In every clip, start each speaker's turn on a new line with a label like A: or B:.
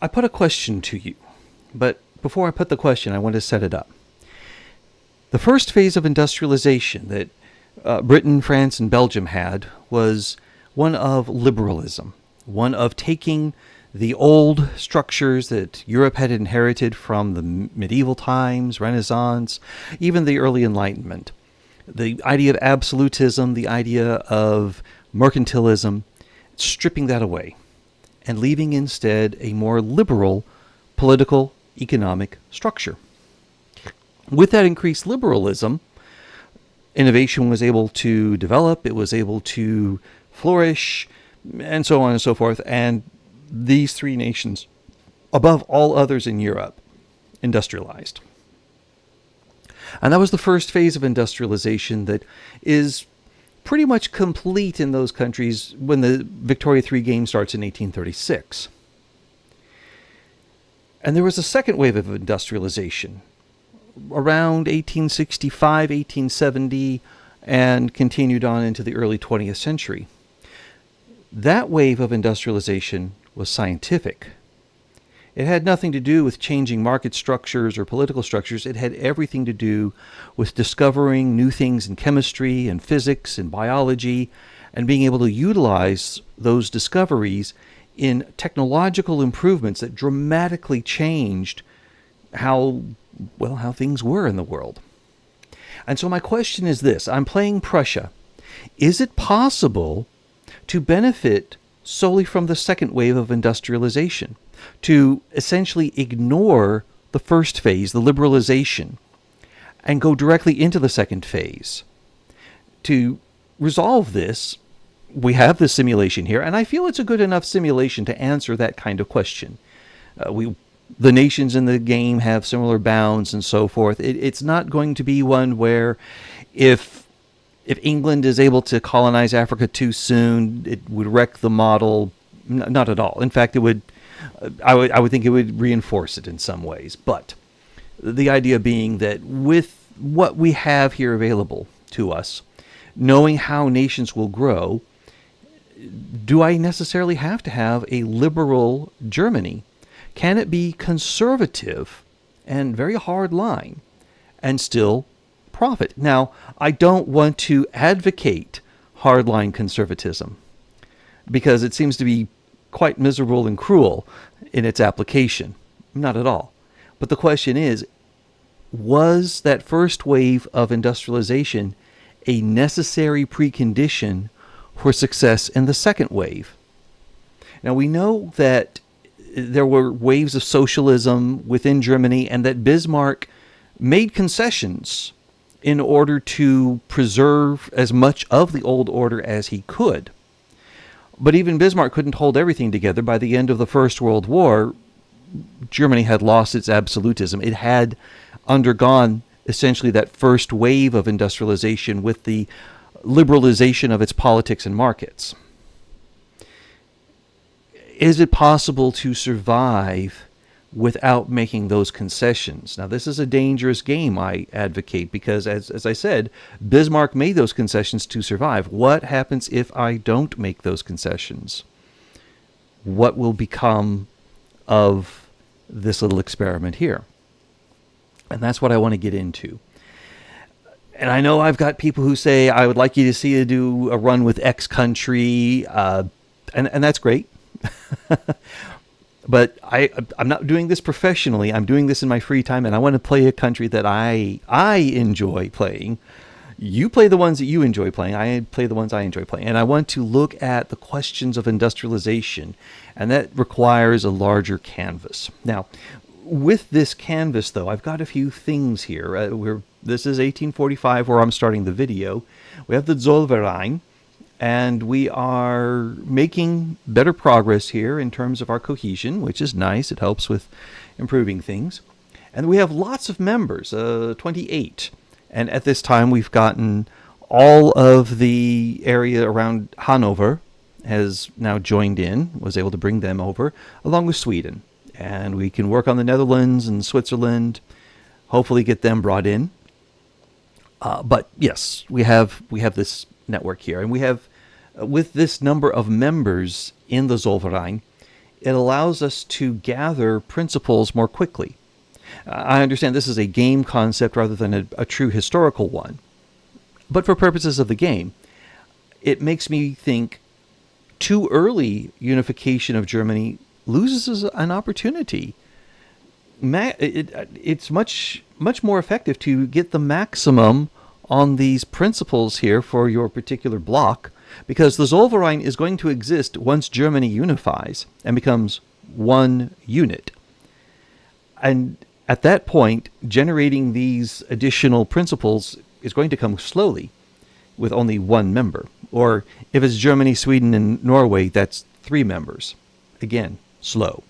A: I put a question to you, but before I put the question, I want to set it up. The first phase of industrialization that Britain, France, and Belgium had was one of liberalism, one of taking the old structures that Europe had inherited from the medieval times, Renaissance, even the early Enlightenment. The idea of absolutism, the idea of mercantilism, stripping that away and leaving instead a more liberal political economic structure. With that increased liberalism, innovation was able to develop, it was able to flourish, and so on and so forth. And these three nations, above all others in Europe, industrialized. And that was the first phase of industrialization that is pretty much complete in those countries when the Victoria 3 game starts in 1836. And there was a second wave of industrialization around 1865, 1870, and continued on into the early 20th century. That wave of industrialization was scientific. It had nothing to do with changing market structures or political structures. It had everything to do with discovering new things in chemistry and physics and biology and being able to utilize those discoveries in technological improvements that dramatically changed how things were in the world. And so my question is this. I'm playing Prussia. Is it possible to benefit solely from the second wave of industrialization, to essentially ignore the first phase, the liberalization, and go directly into the second phase? To resolve this, we have this simulation here, and I feel it's a good enough simulation to answer that kind of question. The nations in the game have similar bounds and so forth. It's not going to be one where if England is able to colonize Africa too soon, it would wreck the model. Not at all. In fact, it would. I would think it would reinforce it in some ways. But the idea being that with what we have here available to us, knowing how nations will grow, do I necessarily have to have a liberal Germany? Can it be conservative and very hard line and still profit? Now, I don't want to advocate hardline conservatism because it seems to be quite miserable and cruel in its application. Not at all. But the question is, was that first wave of industrialization a necessary precondition for success in the second wave? Now, we know that there were waves of socialism within Germany and that Bismarck made concessions in order to preserve as much of the old order as he could. But even Bismarck couldn't hold everything together. By the end of the First World War, Germany had lost its absolutism. It had undergone essentially that first wave of industrialization with the liberalization of its politics and markets. Is it possible to survive without making those concessions? Now, this is a dangerous game, I advocate, because as I said, Bismarck made those concessions to survive. What happens if I don't make those concessions? What will become of this little experiment here? And that's what I want to get into. And I know I've got people who say, I would like you to see you do a run with X country, and that's great. But I'm not doing this professionally. I'm doing this in my free time, and I want to play a country that I enjoy playing. You play the ones that you enjoy playing. I play the ones I enjoy playing. And I want to look at the questions of industrialization, and that requires a larger canvas. Now, with this canvas, though, I've got a few things here. This is 1845, where I'm starting the video. We have the Zollverein. And we are making better progress here in terms of our cohesion, which is nice. It helps with improving things. And we have lots of members, 28. And at this time, we've gotten all of the area around Hanover has now joined in, was able to bring them over, along with Sweden. And we can work on the Netherlands and Switzerland, hopefully get them brought in. But yes, we have this network here. And we have, with this number of members in the Zollverein, it allows us to gather principles more quickly. I understand this is a game concept rather than a true historical one. But for purposes of the game, it makes me think too early unification of Germany loses an opportunity. It's much more effective to get the maximum on these principles here for your particular block, because the Zollverein is going to exist once Germany unifies and becomes one unit. And at that point, generating these additional principles is going to come slowly with only one member. Or if it's Germany, Sweden, and Norway, that's 3 members. Again, slow.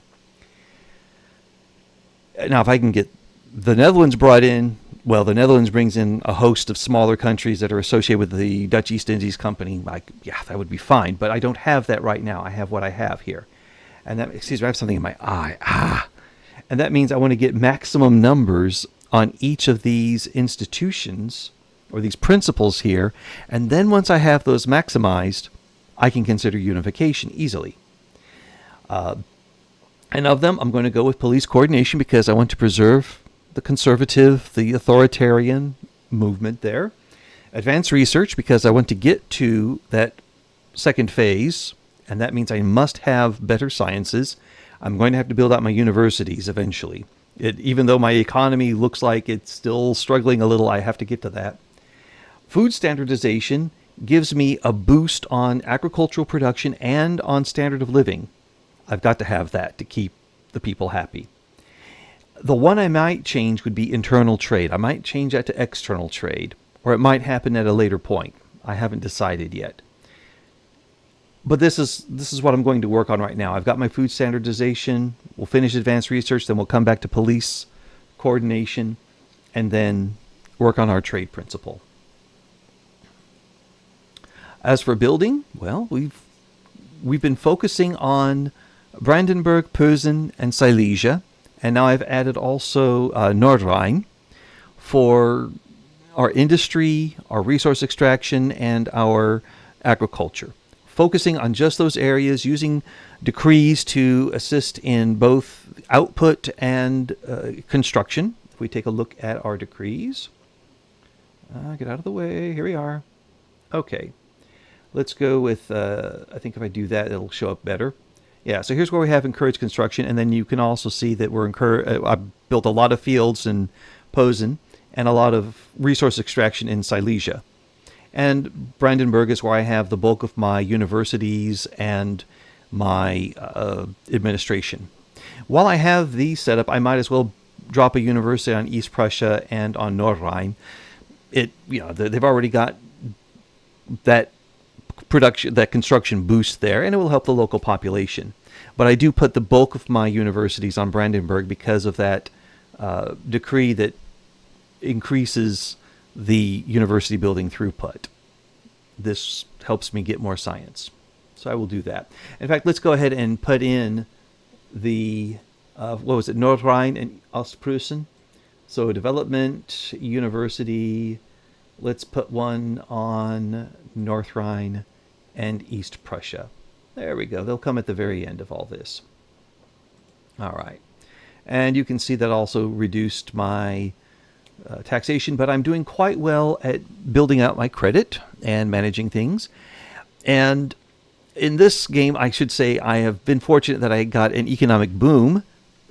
A: Now, if I can get the Netherlands brought in, well, the Netherlands brings in a host of smaller countries that are associated with the Dutch East Indies Company. Yeah, that would be fine. But I don't have that right now. I have what I have here. And that, excuse me, I have something in my eye. And that means I want to get maximum numbers on each of these institutions or these principles here. And then once I have those maximized, I can consider unification easily. And of them, I'm going to go with police coordination because I want to preserve the conservative, the authoritarian movement there. Advanced research because I want to get to that second phase, and that means I must have better sciences. I'm going to have to build out my universities eventually. Even though my economy looks like it's still struggling a little, I have to get to that. Food standardization gives me a boost on agricultural production and on standard of living. I've got to have that to keep the people happy. The one I might change would be internal trade. I might change that to external trade, or it might happen at a later point. I haven't decided yet. But this is what I'm going to work on right now. I've got my food standardization. We'll finish advanced research, then we'll come back to police coordination, and then work on our trade principle. As for building, well, we've been focusing on Brandenburg, Posen, and Silesia, and now I've added also Nordrhein for our industry, our resource extraction, and our agriculture. Focusing on just those areas, using decrees to assist in both output and construction. If we take a look at our decrees, get out of the way, here we are. Okay, let's go with, I think if I do that, it'll show up better. Yeah, so here's where we have encouraged construction, and then you can also see that I built a lot of fields in Posen and a lot of resource extraction in Silesia. And Brandenburg is where I have the bulk of my universities and my administration. While I have these set up, I might as well drop a university on East Prussia and on Nordrhein. They've already got that construction boost there, and it will help the local population. But I do put the bulk of my universities on Brandenburg because of that decree that increases the university building throughput. This helps me get more science. So I will do that. In fact, let's go ahead and put in the, Nordrhein and Ostpreußen. So development, university, let's put one on North Rhine and East Prussia. There we go. They'll come at the very end of all this. All right. And you can see that also reduced my taxation, but I'm doing quite well at building out my credit and managing things. And in this game, I should say I have been fortunate that I got an economic boom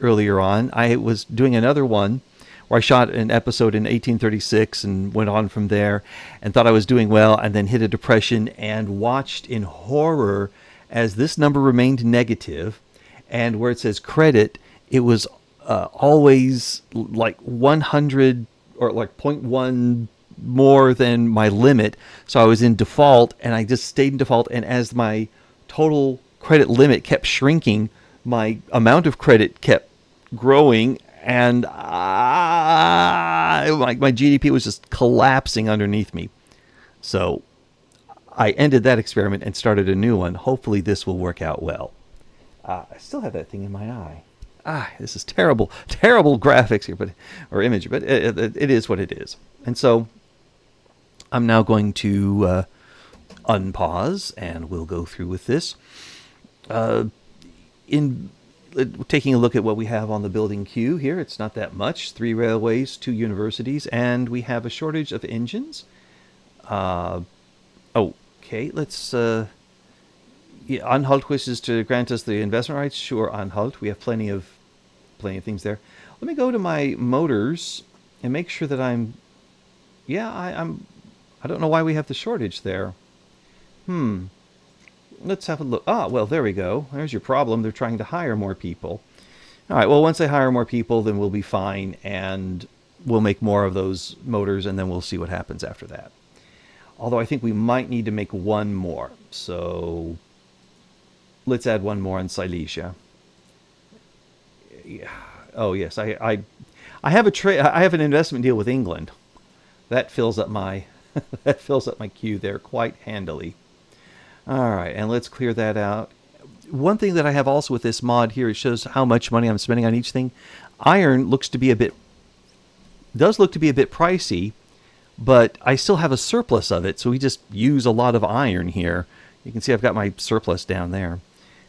A: earlier on. I was doing another one where I shot an episode in 1836 and went on from there and thought I was doing well, and then hit a depression and watched in horror as this number remained negative, and where it says credit, it was always like 100 or like 0.1 more than my limit. So I was in default, and I just stayed in default. And as my total credit limit kept shrinking, my amount of credit kept growing, and my GDP was just collapsing underneath me. So I ended that experiment and started a new one. Hopefully this will work out well. I still have that thing in my eye. This is terrible graphics here, or image, but it is what it is. And so I'm now going to unpause, and we'll go through with this. In taking a look at what we have on the building queue here, it's not that much. 3 railways, 2 universities, and we have a shortage of engines. Okay, let's... yeah, Anhalt wishes to grant us the investment rights. Sure, Anhalt. We have plenty of things there. Let me go to my motors and make sure that I'm... Yeah, I don't know why we have the shortage there. Let's have a look. Ah, well, there we go. There's your problem. They're trying to hire more people. All right, well, once they hire more people, then we'll be fine, and we'll make more of those motors, and then we'll see what happens after that. Although I think we might need to make one more. So let's add one more in Silesia. Yeah. Oh, yes, I have I have an investment deal with England. That fills up my that fills up my queue there quite handily. All right, and let's clear that out. One thing that I have also with this mod here, it shows how much money I'm spending on each thing. Iron does look to be a bit pricey, but I still have a surplus of it, so we just use a lot of iron here. You can see I've got my surplus down there.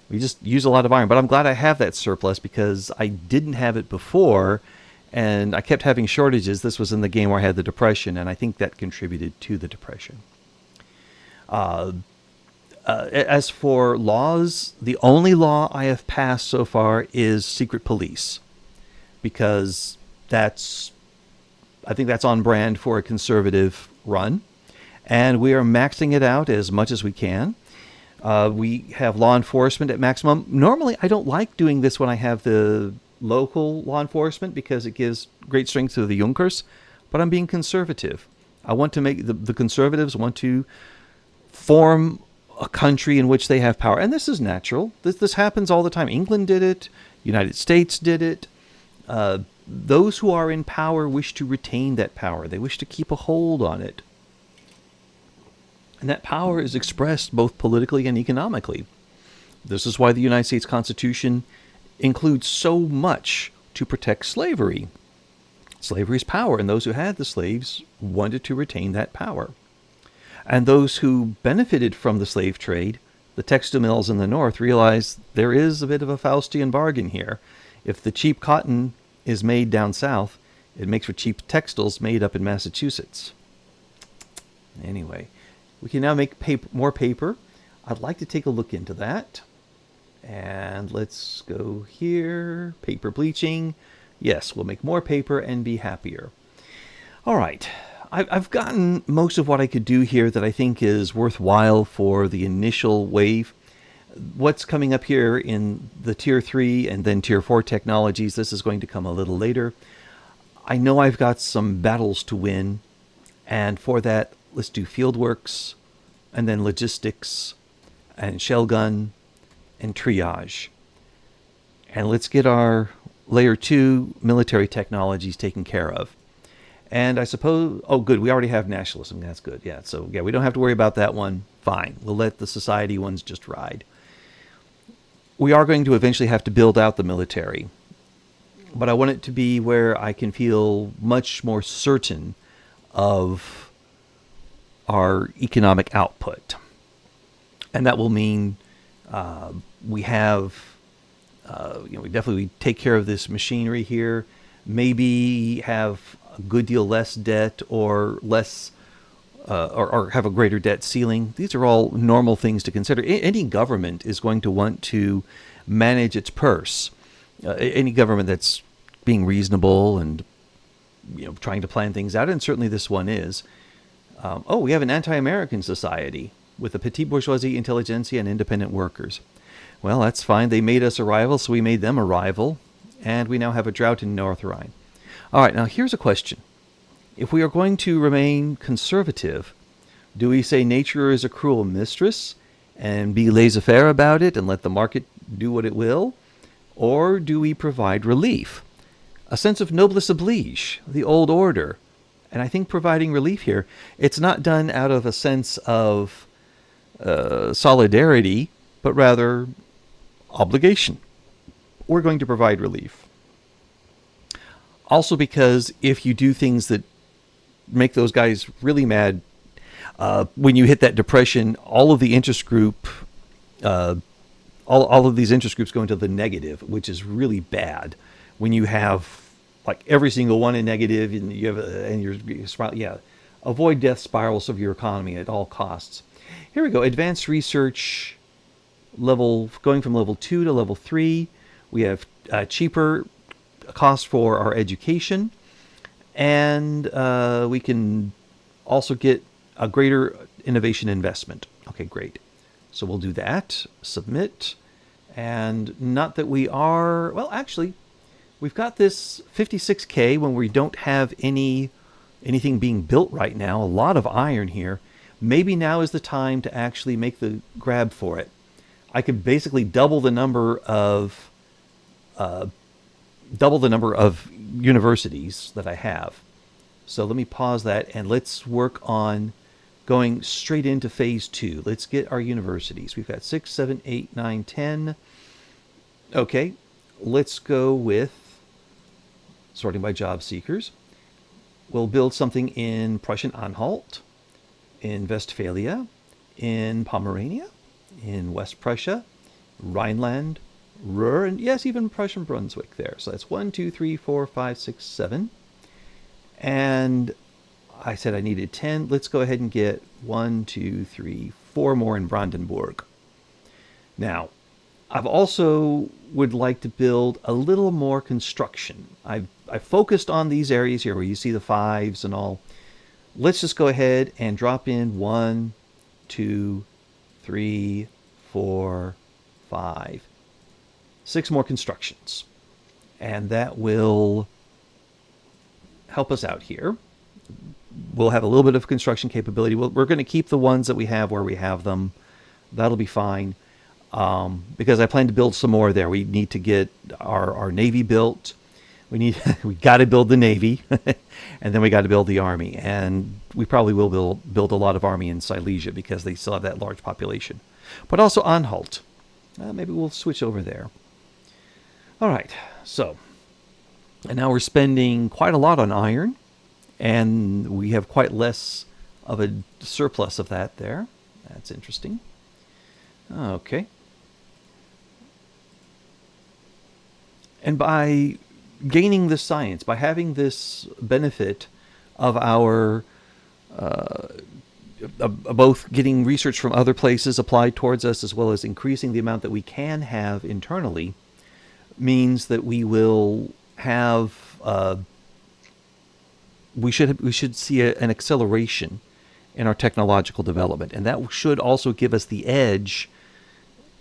A: We just use a lot of iron, but I'm glad I have that surplus because I didn't have it before, and I kept having shortages. This was in the game where I had the Depression, and I think that contributed to the Depression. As for laws, the only law I have passed so far is secret police, because I think that's on brand for a conservative run, and we are maxing it out as much as we can. We have law enforcement at maximum. Normally, I don't like doing this when I have the local law enforcement because it gives great strength to the Junkers, but I'm being conservative. I want to make the conservatives want to form a country in which they have power. And this is natural. This happens all the time. England did it. United States did it. Those who are in power wish to retain that power. They wish to keep a hold on it. And that power is expressed both politically and economically. This is why the United States Constitution includes so much to protect slavery. Slavery is power, and those who had the slaves wanted to retain that power. And those who benefited from the slave trade, the textile mills in the North, realized there is a bit of a Faustian bargain here. If the cheap cotton is made down south, it makes for cheap textiles made up in Massachusetts. Anyway, we can now make more paper. I'd like to take a look into that. And let's go here. Paper bleaching. Yes, we'll make more paper and be happier. All right. I've gotten most of what I could do here that I think is worthwhile for the initial wave. What's coming up here in the Tier 3 and then Tier 4 technologies, this is going to come a little later. I know I've got some battles to win, and for that, let's do fieldworks, and then logistics, and shell gun, and triage. And let's get our Layer 2 military technologies taken care of. And I suppose, oh good, we already have nationalism, that's good, yeah. So yeah, we don't have to worry about that one, fine. We'll let the society ones just ride. We are going to eventually have to build out the military, but I want it to be where I can feel much more certain of our economic output. And that will mean we have, we definitely take care of this machinery here, maybe have a good deal less debt or less, or have a greater debt ceiling. These are all normal things to consider. Any government is going to want to manage its purse. Any government that's being reasonable and trying to plan things out, and certainly this one is. We have an anti-American society with a petite bourgeoisie, intelligentsia, and independent workers. Well, that's fine. They made us a rival, so we made them a rival, and we now have a drought in North Rhine. All right, now here's a question. If we are going to remain conservative, do we say nature is a cruel mistress and be laissez-faire about it and let the market do what it will? Or do we provide relief? A sense of noblesse oblige, the old order. And I think providing relief here, it's not done out of a sense of solidarity, but rather obligation. We're going to provide relief. Also because if you do things that make those guys really mad, when you hit that depression, all of the interest group, all all of these interest groups go into the negative, which is really bad when you have like every single one in negative, and you have and you're yeah. Avoid death spirals of your economy at all costs. Here we go. Advanced research level, going from level 2 to level 3. We have cheaper cost for our education, and we can also get a greater innovation investment. Okay, great. So we'll do that. Submit. And not that we are, well, actually, we've got this 56K when we don't have anything being built right now. A lot of iron here. Maybe now is the time to actually make the grab for it. I could basically double the number of universities that I have. So let me pause that and let's work on going straight into phase 2. Let's get our universities. We've got 6, 7, 8, 9, 10. Okay, let's go with sorting by job seekers. We'll build something in Prussian-Anhalt, in Westphalia, in Pomerania, in West Prussia, Rhineland, Ruhr, and yes, even Prussian Brunswick there. So that's 1, 2, 3, 4, 5, 6, 7. And I said I needed 10. Let's go ahead and get 1, 2, 3, 4 more in Brandenburg. Now, I've also would like to build a little more construction. I've focused on these areas here where you see the 5s and all. Let's just go ahead and drop in 1, 2, 3, 4, 5, 6 more constructions. And that will help us out here. We'll have a little bit of construction capability. We're going to keep the ones that we have where we have them. That'll be fine. Because I plan to build some more there. We need to get our Navy built. We got to build the Navy, and then we got to build the Army. And we probably will build a lot of Army in Silesia because they still have that large population. But also Anhalt. Maybe we'll switch over there. All right. So, and now we're spending quite a lot on iron, and we have quite less of a surplus of that there. That's interesting. Okay. And by gaining this science, by having this benefit of our both getting research from other places applied towards us, as well as increasing the amount that we can have internally, means that we will have we should see an acceleration in our technological development, and that should also give us the edge,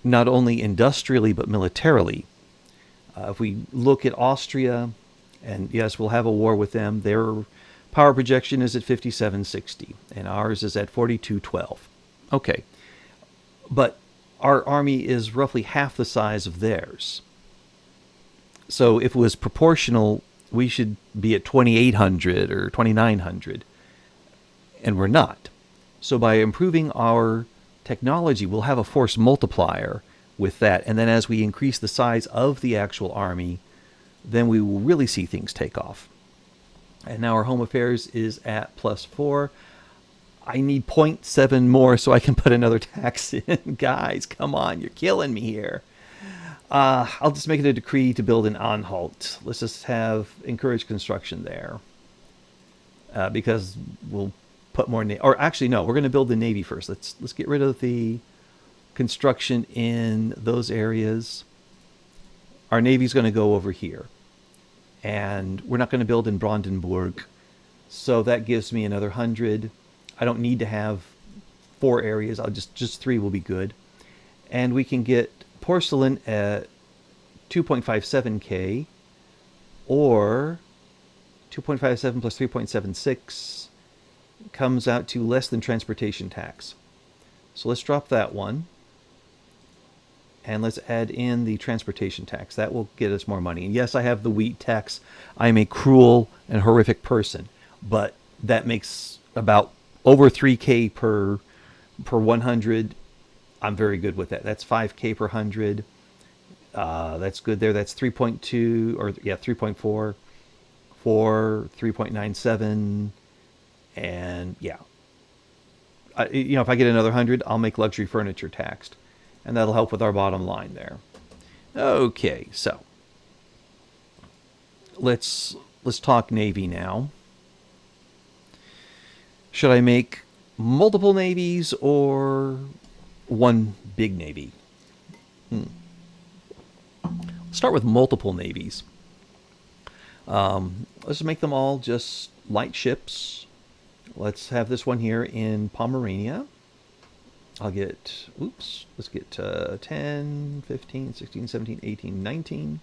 A: not only industrially but militarily. If we look at Austria, and yes, we'll have a war with them, their power projection is at 5760, and ours is at 4212. Okay, but our army is roughly half the size of theirs. So if it was proportional, we should be at 2800 or 2900, and we're not. So by improving our technology, we'll have a force multiplier with that. And then as we increase the size of the actual army, then we will really see things take off. And now our home affairs is at +4. I need 0.7 more so I can put another tax in. Guys, come on, you're killing me here. I'll just make it a decree to build an Anhalt. Let's just encourage construction there. Because we'll put more, or actually no, we're going to build the Navy first. Let's get rid of the construction in those areas. Our Navy's going to go over here, and we're not going to build in Brandenburg, so that gives me another 100. I don't need to have 4 areas. I'll just 3 will be good, and we can get porcelain at 2.57K, or 2.57 plus 3.76 comes out to less than transportation tax. So let's drop that one. And let's add in the transportation tax. That will get us more money. And yes, I have the wheat tax. I'm a cruel and horrific person, but that makes about over 3K per 100. I'm very good with that. That's 5K per 100. That's good there. That's 3.2, or yeah, 3.4, 3.97, and yeah. If I get another 100, I'll make luxury furniture taxed. and that'll help with our bottom line there. Okay, so let's talk Navy now. Should I make multiple navies or one big navy? Start with multiple navies. Let's make them all just light ships. Let's have this one here in Pomerania. I'll get, let's get 10, 15, 16, 17, 18, 19.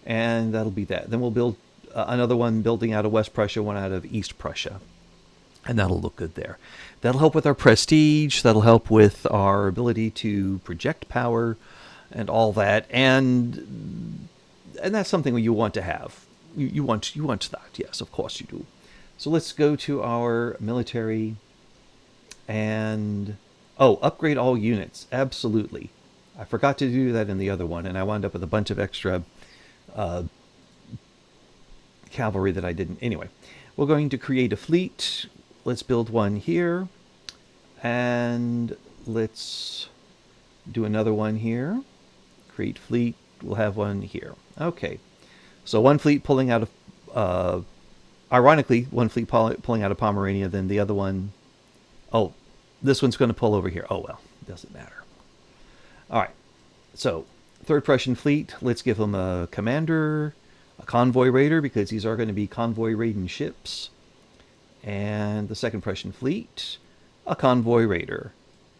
A: And that'll be that. Then we'll build another one building out of West Prussia, one out of East Prussia. And that'll look good there. That'll help with our prestige. That'll help with our ability to project power and all that. And that's something you want to have. You want that. Yes, of course you do. So let's go to our military and upgrade all units. Absolutely. I forgot to do that in the other one, and I wound up with a bunch of extra cavalry that I didn't. Anyway, we're going to create a fleet. Let's build one here, and let's do another one here. Create fleet. We'll have one here. Okay, so one fleet pulling out of, ironically, one fleet pulling out of Pomerania, then the other one, this one's going to pull over here. Oh, well, doesn't matter. All right, so Third Prussian Fleet, let's give them a commander, a convoy raider, because these are going to be convoy raiding ships. And the Second Prussian Fleet, a convoy raider.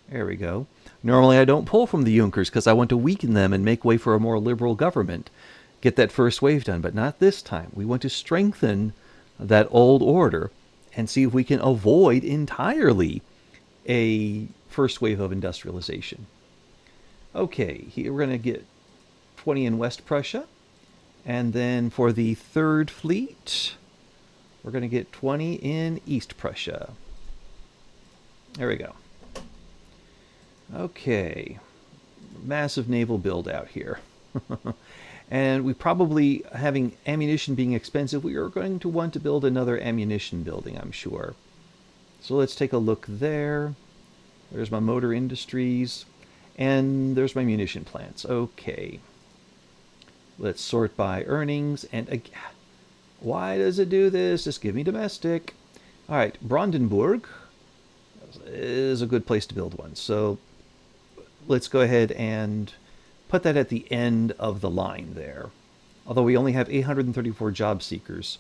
A: There we go. Normally I don't pull from the Junkers because I want to weaken them and make way for a more liberal government. Get that first wave done, but not this time. We want to strengthen that old order and see if we can avoid entirely a first wave of industrialization. Okay, here we're going to get 20 in West Prussia. And then for the Third Fleet, we're going to get 20 in East Prussia. There we go. Okay. Massive naval build out here. And we probably, having ammunition being expensive, we are going to want to build another ammunition building, I'm sure. So let's take a look there. There's my motor industries. And there's my munition plants. Okay. Let's sort by earnings. And why does it do this? Just give me domestic. All right, Brandenburg is a good place to build one. So let's go ahead and put that at the end of the line there. Although we only have 834 job seekers.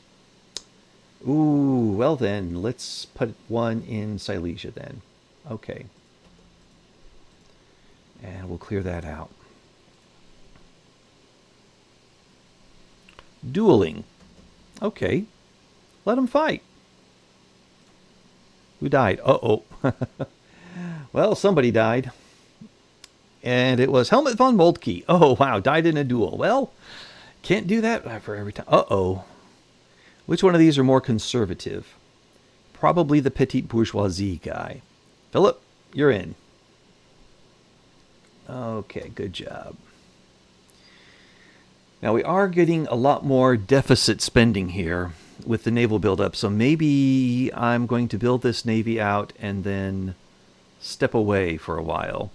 A: Ooh, well then, let's put one in Silesia then. Okay. And we'll clear that out. Dueling. Okay. Let them fight. Who died? Uh-oh. Well, somebody died. And it was Helmut von Moltke. Oh, wow. Died in a duel. Well, can't do that for every time. Uh-oh. Which one of these are more conservative? Probably the petite bourgeoisie guy. Philip, you're in. Okay, good job. Now, we are getting a lot more deficit spending here with the naval buildup, so maybe I'm going to build this navy out and then step away for a while.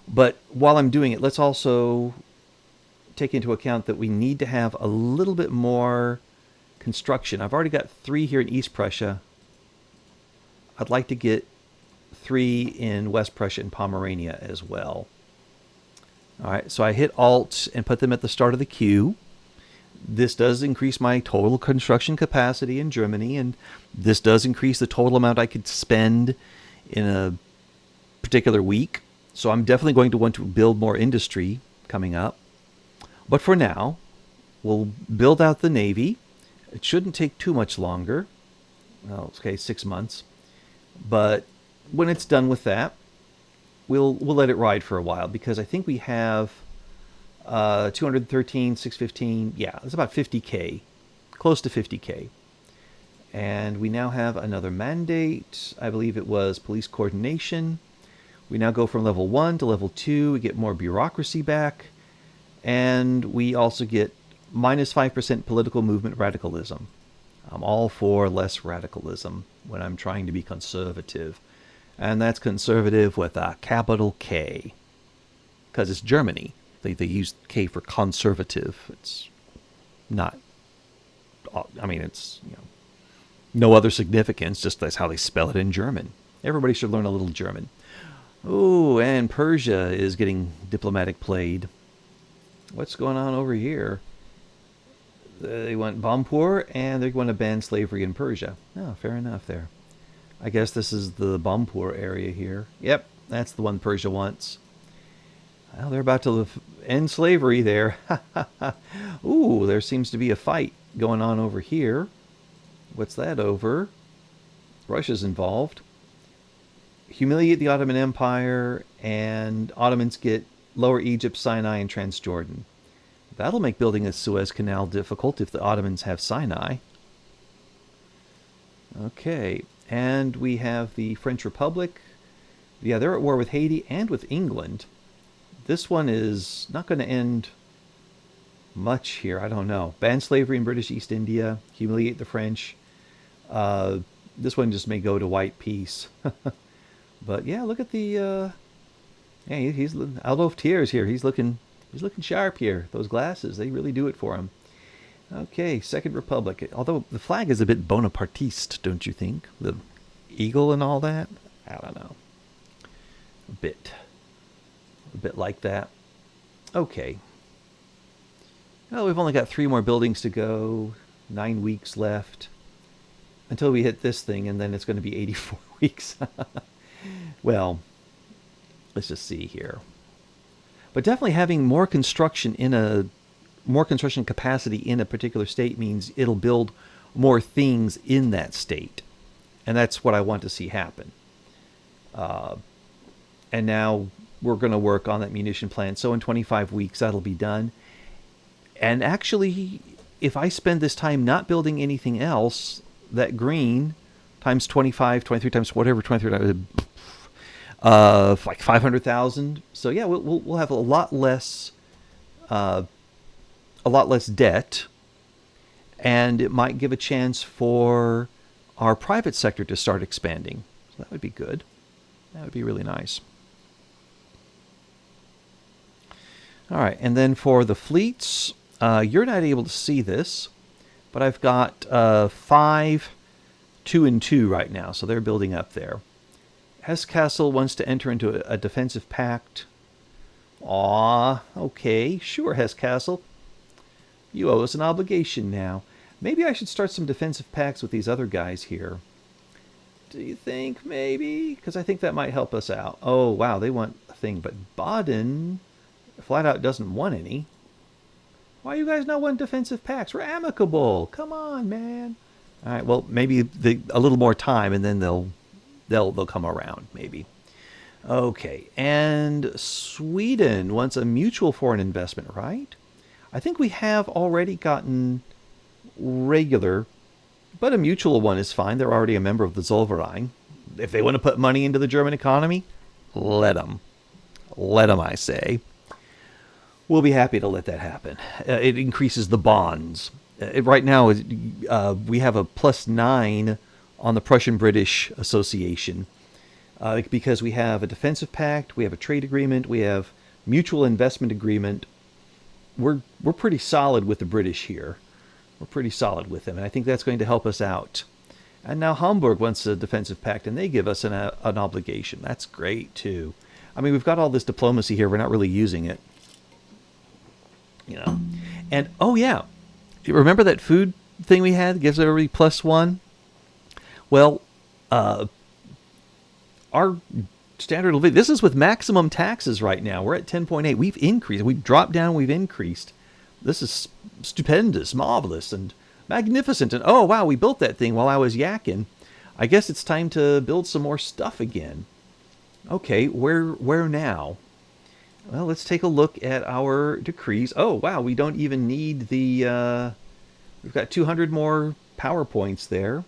A: But while I'm doing it, let's also take into account that we need to have a little bit more construction. I've already got 3 here in East Prussia. I'd like to get 3 in West Prussia and Pomerania as well. All right, so I hit Alt and put them at the start of the queue. This does increase my total construction capacity in Germany, and this does increase the total amount I could spend in a particular week. So I'm definitely going to want to build more industry coming up. But for now, we'll build out the Navy. It shouldn't take too much longer. Well, okay, 6 months. But when it's done with that, we'll let it ride for a while, because I think we have 213, 615. Yeah, it's about 50K, close to 50K. And we now have another mandate. I believe it was police coordination. We now go from level 1 to level 2. We get more bureaucracy back. And we also get minus 5% political movement radicalism. I'm all for less radicalism when I'm trying to be conservative. And that's conservative with a capital K. because it's Germany. They use K for conservative. It's not. I mean, it's no other significance. Just that's how they spell it in German. Everybody should learn a little German. Oh, and Persia is getting diplomatic played. What's going on over here? They want Bampur, and they're going to ban slavery in Persia. Oh, fair enough there. I guess this is the Bampur area here. Yep, that's the one Persia wants. Well, they're about to end slavery there. Ooh, there seems to be a fight going on over here. What's that over? Russia's involved. Humiliate the Ottoman Empire, and Ottomans get Lower Egypt, Sinai, and Transjordan. That'll make building a Suez Canal difficult if the Ottomans have Sinai. Okay, and we have the French Republic. Yeah, they're at war with Haiti and with England. This one is not going to end much here. I don't know. Ban slavery in British East India. Humiliate the French. This one just may go to white peace. But yeah, look at the... yeah, he's Adolf Thiers here. He's looking sharp here. Those glasses, they really do it for him. Okay, Second Republic. Although the flag is a bit Bonapartiste, don't you think? The eagle and all that? I don't know. A bit like that. Okay. Well, we've only got 3 more buildings to go. 9 weeks left. Until we hit this thing, and then it's going to be 84 weeks. Well, let's just see here. But definitely having more construction capacity in a particular state means it'll build more things in that state. And that's what I want to see happen. And now we're going to work on that munition plant. So in 25 weeks, that'll be done. And actually, if I spend this time not building anything else, that green times 25, 23 times whatever, 23 like 500,000. So yeah, we'll have a lot less debt, and it might give a chance for our private sector to start expanding. So that would be good. That would be really nice. All right, and then for the fleets, you're not able to see this, but I've got 5, 2, and 2 right now, so they're building up there. Hesse-Kassel wants to enter into a defensive pact. Aw, okay, sure, Hesse-Kassel. You owe us an obligation now. Maybe I should start some defensive pacts with these other guys here. Do you think, maybe? Because I think that might help us out. Oh, wow, they want a thing, but Baden flat out doesn't want any. Why you guys not want defensive pacts? We're amicable. Come on, man. All right, well, maybe a little more time, and then they'll come around, maybe. Okay, and Sweden wants a mutual foreign investment, right? I think we have already gotten regular, but a mutual one is fine. They're already a member of the Zollverein. If they want to put money into the German economy, let them. Let them, I say. We'll be happy to let that happen. It increases the bonds. Right now, we have a +9 on the Prussian-British Association because we have a defensive pact, we have a trade agreement, we have mutual investment agreement. We're pretty solid with the British here. We're pretty solid with them, and I think that's going to help us out. And now Hamburg wants a defensive pact, and they give us an obligation. That's great, too. I mean, we've got all this diplomacy here. We're not really using it. And, oh, yeah. Remember that food thing we had that gives everybody +1? Well, our standard of living, this is with maximum taxes right now. We're at 10.8. We've increased. We've dropped down. We've increased. This is stupendous, marvelous, and magnificent. And, oh, wow, we built that thing while I was yakking. I guess it's time to build some more stuff again. Okay, where now? Well, let's take a look at our decrees. Oh, wow, we don't even need the... we've got 200 more PowerPoints there.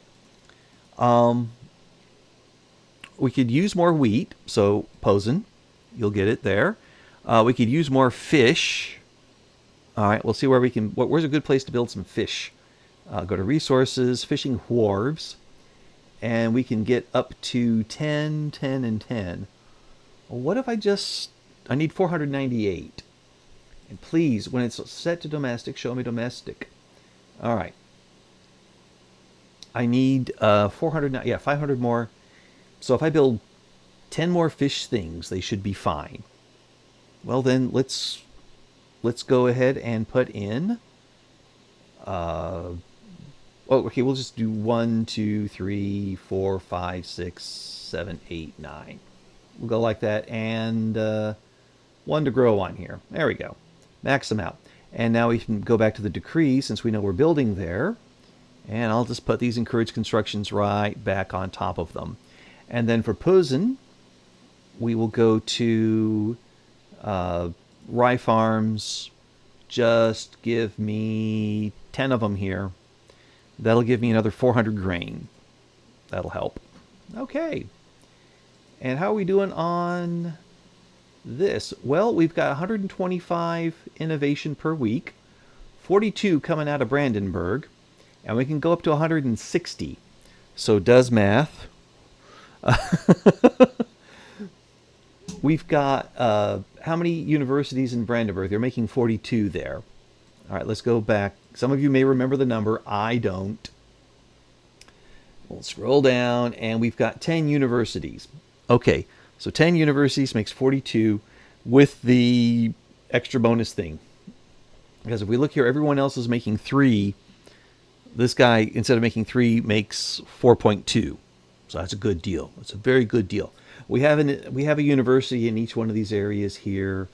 A: We could use more wheat, so Posen, you'll get it there. We could use more fish. All right, we'll see where we can... Where's a good place to build some fish? Go to Resources, Fishing Wharves, and we can get up to 10, 10, and 10. Well, what if I just... I need 498. And please, when it's set to domestic, show me domestic. All right. I need 400, yeah, 500 more. So if I build 10 more fish things, they should be fine. Well, then let's go ahead and put in. Oh, okay. We'll just do 1, 2, 3, 4, 5, 6, 7, 8, 9. We'll go like that, and one to grow on here. There we go. Max them out. And now we can go back to the decree since we know we're building there. And I'll just put these encouraged constructions right back on top of them. And then for Posen, we will go to rye farms. Just give me 10 of them here. That'll give me another 400 grain. That'll help. Okay. And how are we doing on this? Well, we've got 125 innovation per week, 42 coming out of Brandenburg, and we can go up to 160. So does math. We've got how many universities in Brandenburg? They're making 42 there. All right, let's go back. Some of you may remember the number. I don't. We'll scroll down, and we've got 10 universities. Okay, so 10 universities makes 42 with the extra bonus thing. Because if we look here, everyone else is making 3. This guy, instead of making 3, makes 4.2. So that's a good deal. It's a very good deal. We have a university in each one of these areas here.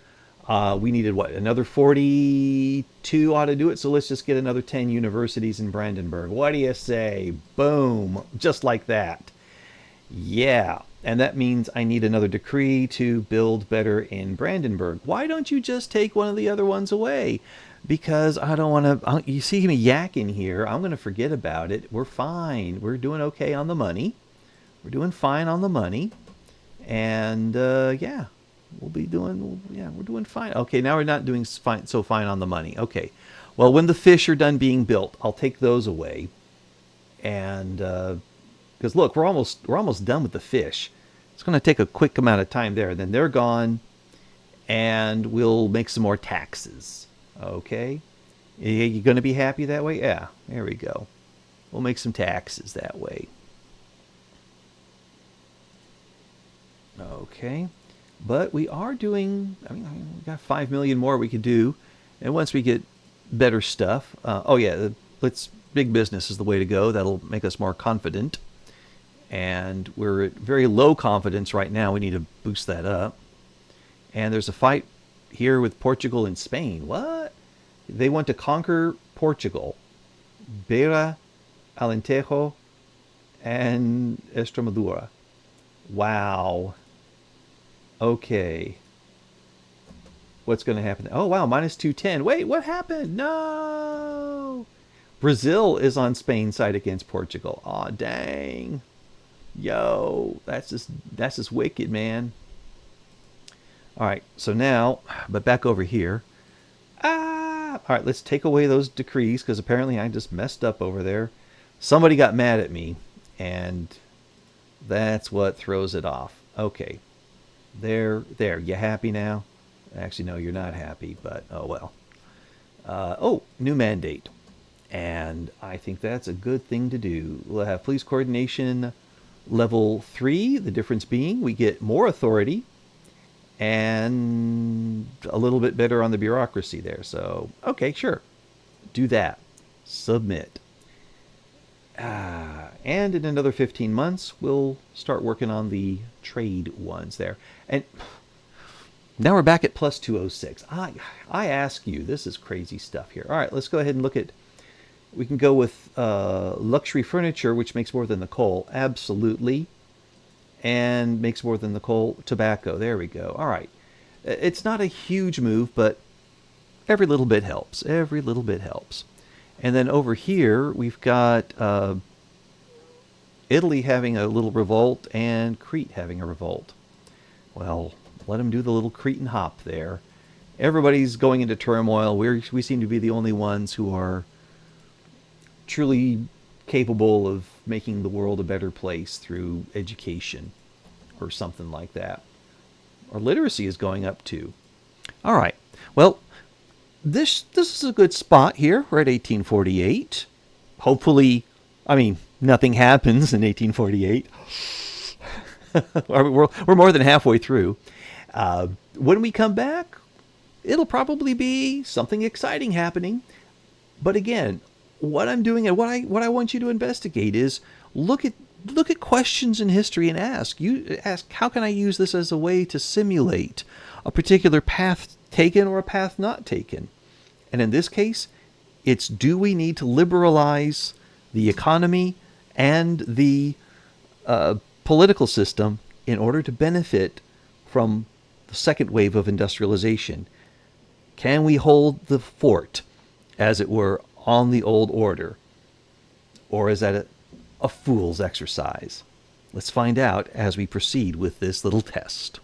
A: We needed what? Another 42 ought to do it. So let's just get another 10 universities in Brandenburg. What do you say? Boom. Just like that. Yeah. And that means I need another decree to build better in Brandenburg. Why don't you just take one of the other ones away? Because I don't want to. You see me yakking here. I'm going to forget about it. We're fine. We're doing okay on the money. We're doing fine on the money. And yeah, we'll be doing. Yeah, we're doing fine. Okay, now we're not doing so fine on the money. Okay. Well, when the fish are done being built, I'll take those away. And because look, we're almost done with the fish. It's going to take a quick amount of time there. Then they're gone, and we'll make some more taxes. Okay, you going to be happy that way? Yeah, there we go. We'll make some taxes that way. Okay, but we are doing. I mean, we got 5 million more we could do, and once we get better stuff. Oh yeah, big business is the way to go. That'll make us more confident. And we're at very low confidence right now. We need to boost that up. And there's a fight here with Portugal and Spain. What? They want to conquer Portugal. Beira, Alentejo, and Extremadura. Wow. Okay. What's going to happen? Oh, wow, minus 210. Wait, what happened? No! Brazil is on Spain's side against Portugal. Aw, dang. Yo, that's just wicked, man. All right, so now, but back over here. All right, let's take away those decrees because apparently I just messed up over there. Somebody got mad at me, and that's what throws it off. Okay, there. You happy now? Actually, no, you're not happy, but oh well. Oh, new mandate, and I think that's a good thing to do. We'll have police coordination. Level 3, the difference being we get more authority and a little bit better on the bureaucracy there. So, okay, sure. Do that. Submit. And in another 15 months, we'll start working on the trade ones there. And now we're back at plus 206. I ask you, this is crazy stuff here. All right, let's go ahead and look at. We can go with luxury furniture, which makes more than the coal. Absolutely. And makes more than the coal. Tobacco. There we go. All right. It's not a huge move, but every little bit helps. Every little bit helps. And then over here, we've got Italy having a little revolt and Crete having a revolt. Well, let them do the little Cretan hop there. Everybody's going into turmoil. We seem to be the only ones who are truly capable of making the world a better place through education or something like that. Our literacy is going up too. All right. Well, this is a good spot here. We're at 1848. Hopefully, I mean, nothing happens in 1848. We're more than halfway through. When we come back, it'll probably be something exciting happening. But again, what I'm doing and what I want you to investigate is look at questions in history and ask how can I use this as a way to simulate a particular path taken or a path not taken. And in this case, it's do we need to liberalize the economy and the political system in order to benefit from the second wave of industrialization? Can we hold the fort, as it were, on the old order? Or is that a fool's exercise? Let's find out as we proceed with this little test.